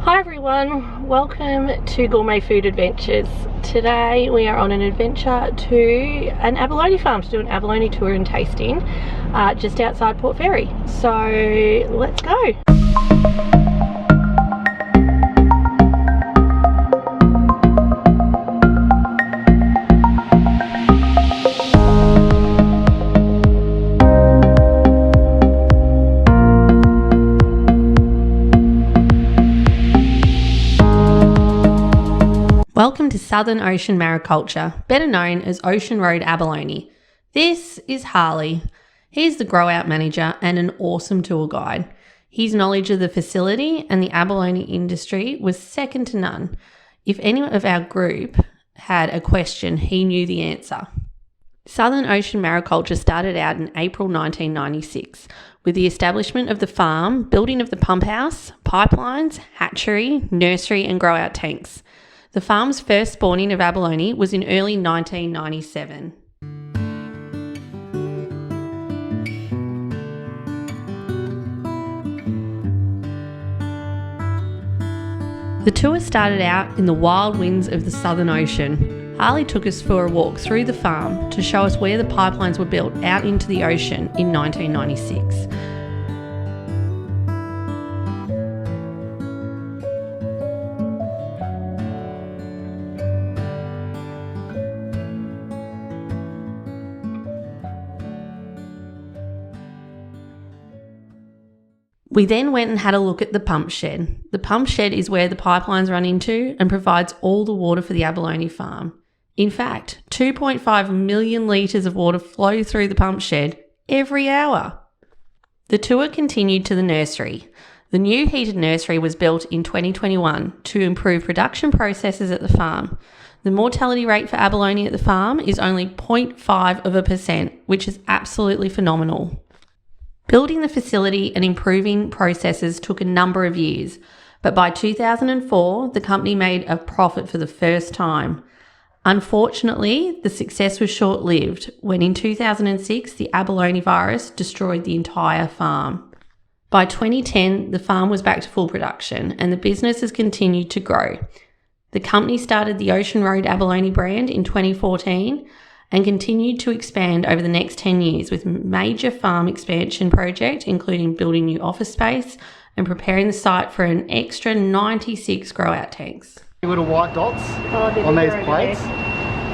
Hi everyone, welcome to Gourmet Food Adventures. Today we are on an adventure to an abalone farm to do an abalone tour and tasting just outside Port Fairy. So let's go. Welcome to Southern Ocean Mariculture, better known as Ocean Road Abalone. This is Harley. He's the grow-out manager and an awesome tour guide. His knowledge of the facility and the abalone industry was second to none. If any of our group had a question, he knew the answer. Southern Ocean Mariculture started out in April 1996 with the establishment of the farm, building of the pump house, pipelines, hatchery, nursery and grow-out tanks. The farm's first spawning of abalone was in early 1997. The tour started out in the wild winds of the Southern Ocean. Harley took us for a walk through the farm to show us where the pipelines were built out into the ocean in 1996. We then went and had a look at the pump shed. The pump shed is where the pipelines run into and provides all the water for the abalone farm. In fact, 2.5 million litres of water flow through the pump shed every hour. The tour continued to the nursery. The new heated nursery was built in 2021 to improve production processes at the farm. The mortality rate for abalone at the farm is only 0.5%, which is absolutely phenomenal. Building the facility and improving processes took a number of years, but by 2004, the company made a profit for the first time. Unfortunately, the success was short-lived when in 2006, the abalone virus destroyed the entire farm. By 2010, the farm was back to full production and the business has continued to grow. The company started the Ocean Road Abalone brand in 2014 and continued to expand over the next 10 years with major farm expansion project, including building new office space and preparing the site for an extra 96 grow-out tanks. Little white dots on these plates.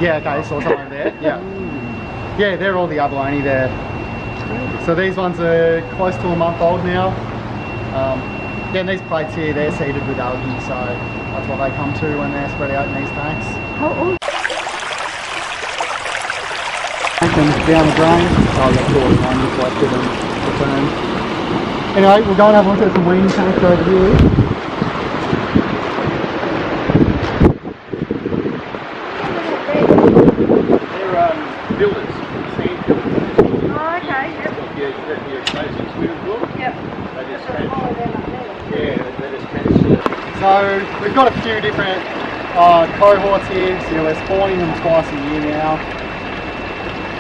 Yeah, okay, so something over there. Yeah. Yeah, they're all the abalone there. So these ones are close to a month old now. Then these plates here, they're seeded with algae, so that's what they come to when they're spread out in these tanks. How old? Down the drain. Oh, that's all the one reflected and returned. Anyway, we'll go and have a look at the weaning tank over here. They're builders, sand builders. Oh, okay, yep. Your basic swimming pool. Yep. They just transfer. So we've got a few different cohorts here. So we're spawning them twice a year now.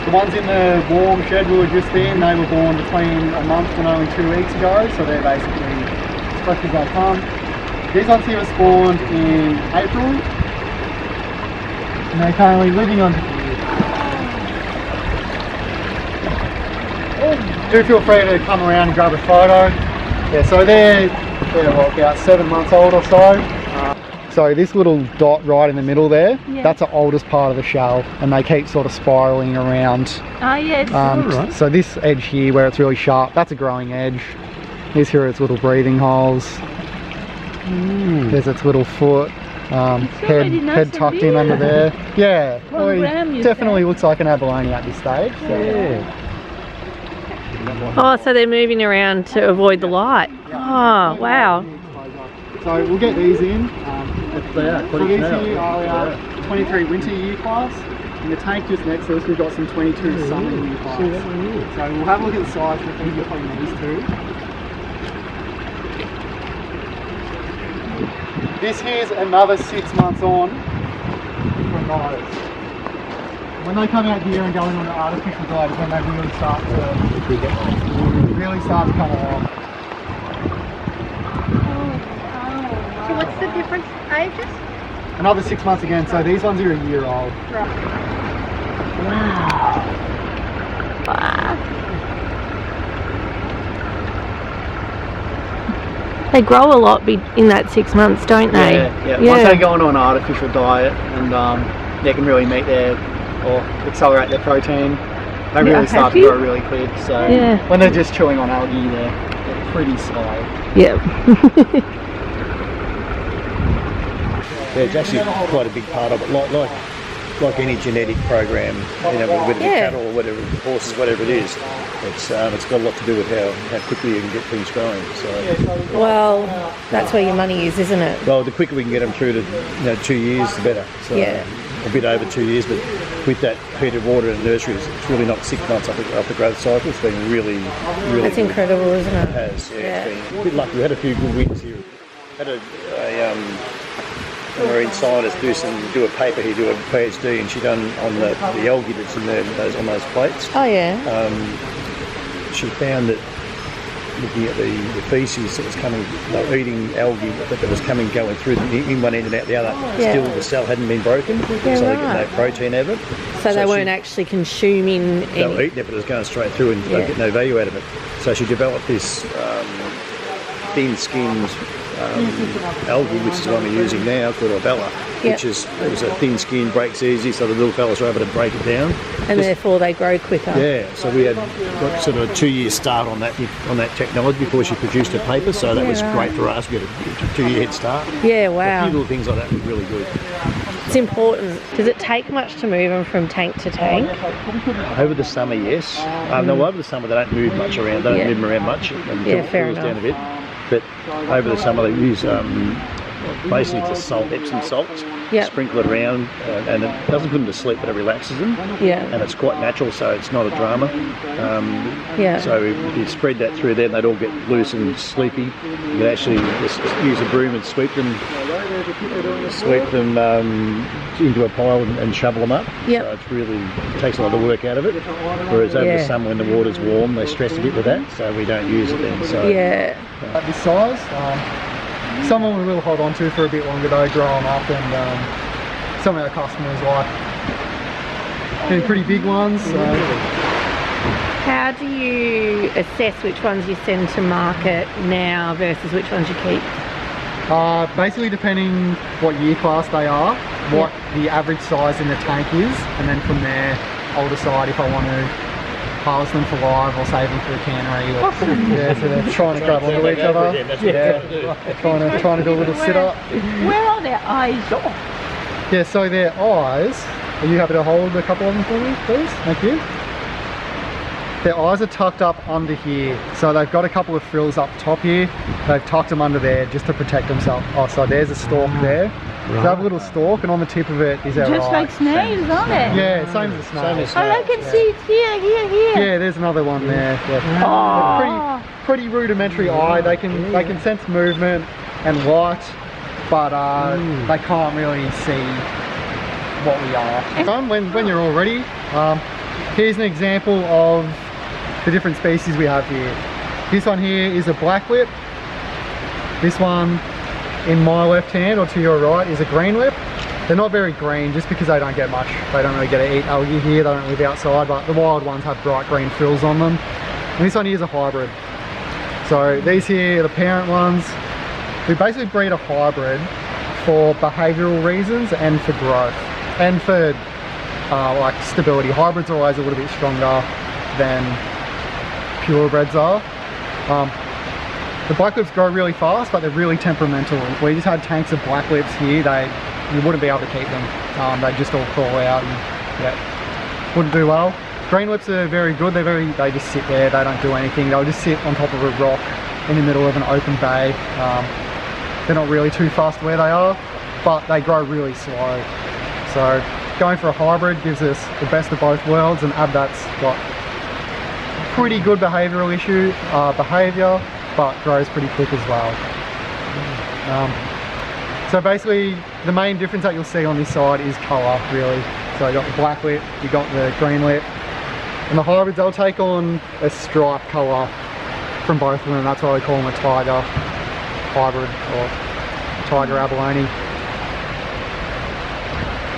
The ones in the warm shed we were just in, they were born between a month and only 2 weeks ago, so they're basically as fresh as they come. These ones here were spawned in April, and they're currently living on here. Do feel free to come around and grab a photo. Yeah, so they're what, about 7 months old or so. So this little dot right in the middle there, that's the oldest part of the shell, and they keep sort of spiralling around. Oh yeah, it's right. So this edge here where it's really sharp, that's a growing edge. Here's here its little breathing holes. There's its little foot, head tucked in under there. Yeah, well, it definitely looks like an abalone at this stage. So. Yeah. Oh, so they're moving around to avoid the light. Oh, wow. So we'll get these in. So these here are our 23 winter year class. In the tank just next to us we've got some 22 summer year class. So we'll have a look at the size difference between these two. This here's another 6 months on from those. When they come out here and go in on the artificial diet is when they really start to come along. So what the different ages? Another 6 months again, so these ones are a year old. Right. Wow. Wow. They grow a lot in that 6 months, don't they? Yeah. Once they go on an artificial diet and they can really meet their, or accelerate their protein, they really start to grow really quick. So when they're just chewing on algae, they're pretty slow. Yeah. Yeah, it's actually quite a big part of it. Like any genetic program, you know, whether it's cattle or whatever, horses, whatever it is, it's got a lot to do with how quickly you can get things growing. So, Well, that's where your money is, isn't it? well, the quicker we can get them through to 2 years, the better. So, a bit over 2 years, but with that heated water in the nursery, it's really not 6 months off the growth cycle. It's been really That's good. incredible, isn't it? It has, yeah. It's been a bit lucky. We had a few good wins here. Had a marine scientist do a paper here, do a PhD, and she done on the algae that's in there on those plates. Oh yeah. She found that looking at the feces that was coming, they were eating algae that was going through in one end and out the other. Still, the cell hadn't been broken, so they get no protein out of it. So they weren't actually consuming They were eating it, but it was going straight through, and they get no value out of it. So she developed this thin-skinned algae, which is the one we're using now, called Abella, which is a thin skin, breaks easy, so the little fellas are able to break it down. And therefore they grow quicker. Yeah, so we had got sort of a 2 year start on that technology before she produced her paper, so that was great for us. We had a 2 year head start. Yeah, wow. A few little things like that were really good. It's important. Does it take much to move them from tank to tank? Over the summer, yes. No, over the summer they don't move much around. They don't move them around much until it cools down a bit. But over the summer they use basically just salt, Epsom salts, sprinkle it around, and it doesn't put them to sleep, but it relaxes them. Yeah. And it's quite natural, so it's not a drama. So if you spread that through there, they'd all get loose and sleepy. You can actually just use a broom and sweep them into a pile and shovel them up. Yep. So it takes a lot of work out of it. Whereas over the summer when the water's warm, they stress a bit with that, so we don't use it then. So at this size, someone we will hold on to for a bit longer though, grow them up, and some of our customers like they're pretty big ones. How do you assess which ones you send to market now versus which ones you keep? Basically depending what year class they are, what the average size in the tank is, and then from there I'll decide if I want to harvest them for live or save them for a cannery. So they're trying to grab onto each other. Trying to do a little sit up. Where are their eyes off? Yeah, so their eyes, are you happy to hold a couple of them for me, please? Thank you. Their eyes are tucked up under here, so they've got a couple of frills up top here. They've tucked them under there just to protect themselves. Oh, so there's a stalk there. So they have a little stalk, and on the tip of it is our eye. Just like snails, aren't it? Yeah, same as a snail. Oh, I can see it's here. Yeah, there's another one there. Yeah. Pretty rudimentary eye. They can sense movement and light, but they can't really see what we are. When you're all ready, here's an example of the different species we have here. This one here is a black lip. This one in my left hand or to your right is a green lip. They're not very green just because they don't get much. They don't really get to eat algae here. They don't live outside, but the wild ones have bright green frills on them. And this one here is a hybrid. So these here are the parent ones. We basically breed a hybrid for behavioural reasons and for growth and for like stability. Hybrids are always a little bit stronger than purebreds are. The black lips grow really fast, but they're really temperamental. If we just had tanks of black lips here, you wouldn't be able to keep them. They'd just all crawl out and wouldn't do well. Green lips are very good. They just sit there. They don't do anything. They'll just sit on top of a rock in the middle of an open bay. They're not really too fast where they are, but they grow really slow. So going for a hybrid gives us the best of both worlds, and Abdat's got pretty good behavioural behaviour, but grows pretty quick as well. So basically the main difference that you'll see on this side is colour, really. So you got the black lip, you got the green lip, and the hybrids, they'll take on a stripe colour from both of them. That's why we call them a tiger hybrid or tiger abalone.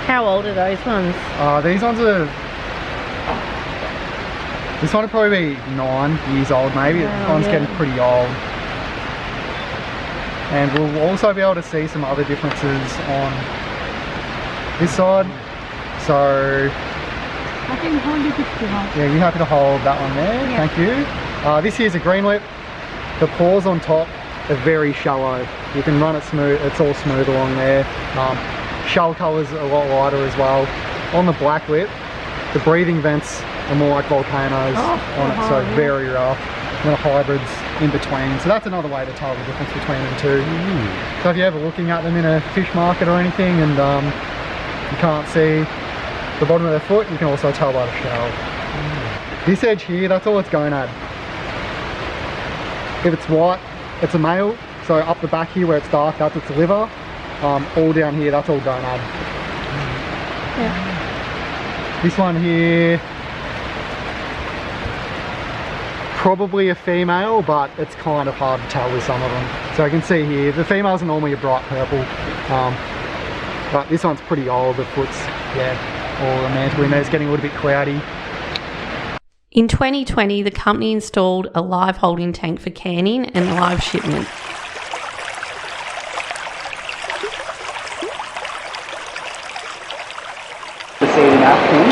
How old are those ones? These ones are... This one would probably be 9 years old maybe. This one's getting pretty old. And we'll also be able to see some other differences on this side. So... I can hold it if you want. Yeah, you happy to hold that one there? Yeah. Thank you. This here's a green lip. The paws on top are very shallow. You can run it smooth, it's all smooth along there. Shell colour's a lot lighter as well. On the black lip, the breathing vents are more like volcanoes on it, so very rough. And the hybrids in between. So that's another way to tell the difference between the two. So if you're ever looking at them in a fish market or anything and you can't see the bottom of their foot, you can also tell by the shell. This edge here, that's all it's going at. If it's white, it's a male. So up the back here where it's dark, that's its liver. All down here, that's all gonad. Yeah. This one here, probably a female, but it's kind of hard to tell with some of them. So you can see here, the females are normally a bright purple, but this one's pretty old. The foot's, all the mantle in there is getting a little bit cloudy. In 2020, the company installed a live holding tank for canning and live shipment. The seed in action.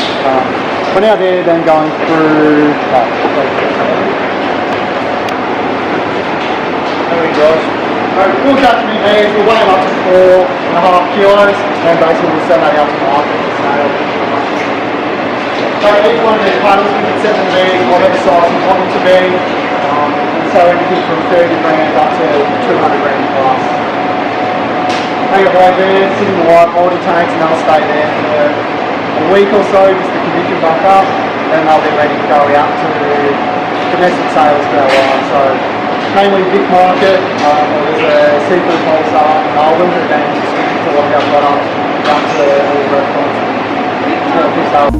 We're now there then going through... There we go. We'll judge me there, we'll weigh them up to 4.5 kilos and basically we'll send that out to market for sale. So each one of these puddles we can set them there, whatever size you want them to be. So anything from 30 grams up to 200 grams plus. Hang it right there, sit in the live holding tanks and they'll stay there for a week or so just to condition back up, then they'll be ready to go out to domestic sales for our line. So mainly big market, there's a seafood wholesale in Melbourne, and then just to what our product down to all restaurants and fish sales.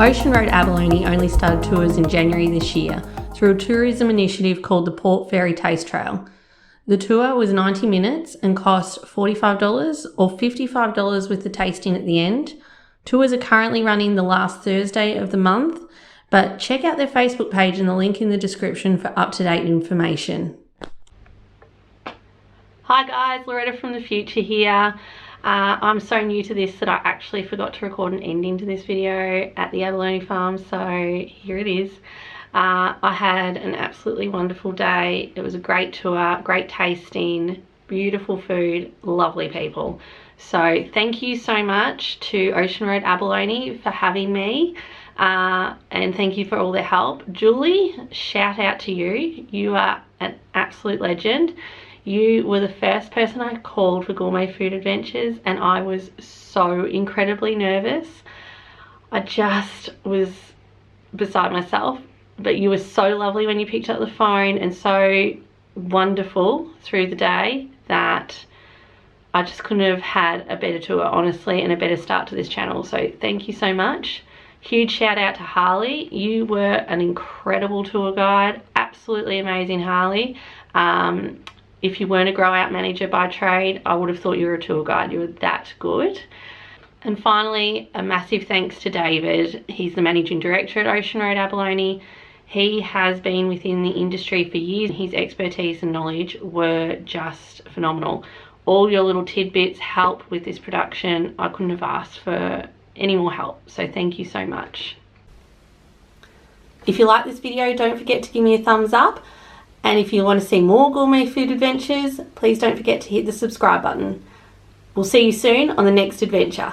Ocean Road Abalone only started tours in January this year through a tourism initiative called the Port Fairy Taste Trail. The tour was 90 minutes and cost $45 or $55 with the tasting at the end. Tours are currently running the last Thursday of the month, but check out their Facebook page and the link in the description for up-to-date information. Hi guys, Loretta from the future here. I'm so new to this that I actually forgot to record an ending to this video at the abalone farm, so here it is. I had an absolutely wonderful day. It was a great tour, great tasting, beautiful food, lovely people. So thank you so much to Ocean Road Abalone for having me, and thank you for all their help. Julie, shout out to you. You are an absolute legend. You were the first person I called for Gourmet Food Adventures and I was so incredibly nervous. I just was beside myself, but you were so lovely when you picked up the phone and so wonderful through the day that I just couldn't have had a better tour, honestly, and a better start to this channel. So thank you so much. Huge shout out to Harley. You were an incredible tour guide, absolutely amazing, Harley. If you weren't a grow out manager by trade, I would have thought you were a tour guide. You were that good. And finally, a massive thanks to David. He's the managing director at Ocean Road Abalone. He has been within the industry for years. His expertise and knowledge were just phenomenal. All your little tidbits help with this production. I couldn't have asked for any more help. So thank you so much. If you like this video, don't forget to give me a thumbs up. And if you want to see more Gourmet Food Adventures, please don't forget to hit the subscribe button. We'll see you soon on the next adventure.